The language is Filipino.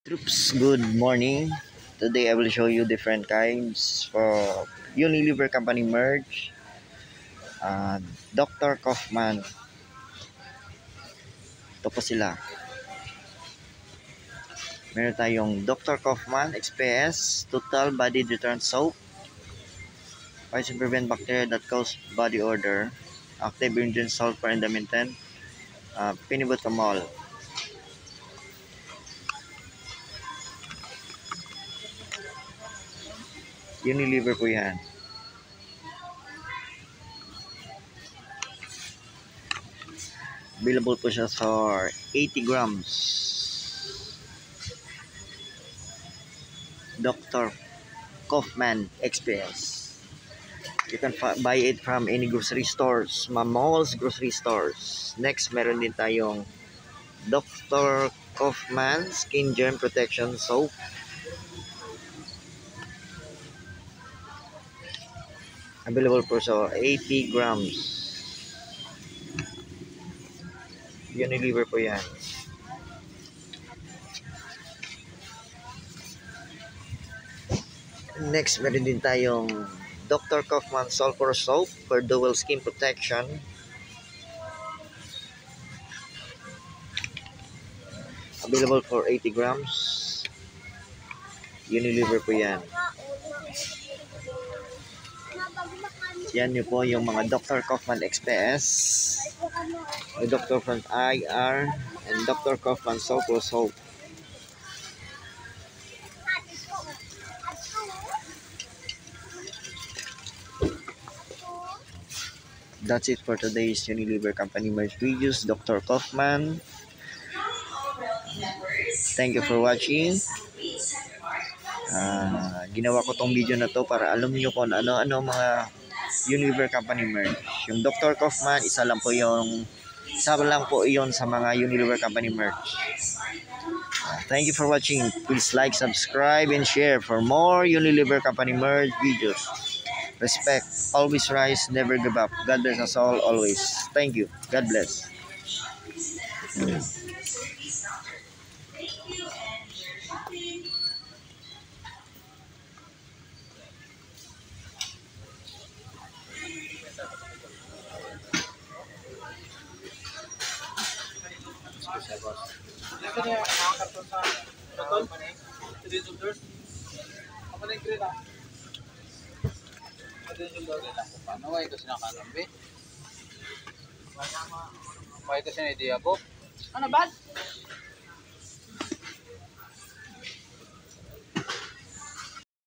Troops, good morning. Today I will show you different kinds for Unilever Company merge. Dr. Kaufman. Ito po sila. Meron tayong Dr. Kaufman XPS Total Body Deterrent Soap. Fights and prevent bacteria that cause body odor. Active ingredient sulfur and dimethyl. Pinibutamol. Unilever po yan. Available po siya for 80 grams. Dr. Kaufman XPS. You can buy it from any grocery stores, malls, grocery stores. Next, meron din tayong Dr. Kaufman Skin Germ Protection Soap. Available po sa 80 grams. Unilever po yan. Next, meron din tayong Dr. Kaufman Sulfur Soap for dual skin protection. Available for 80 grams. Unilever po yan. Yan nyo po yung mga Dr. Kaufman XPS, Dr. Kaufman IR, and Dr. Kaufman Sulfur Soap. That's it for today's Unilever Company merge videos. Dr. Kaufman. Thank you for watching. Ginawa ko tong video na to para alam niyo kung ano-ano mga Unilever Company merge. Yung Dr. Kaufman, isa lang po iyon sa mga Unilever Company merge. Thank you for watching. Please like, subscribe, and share for more Unilever Company merge videos. Respect, always rise, never give up. God bless us all, always. Thank you. God bless. Paano ba ito sinakanambi? Ba ito sinidea po? Ano ba?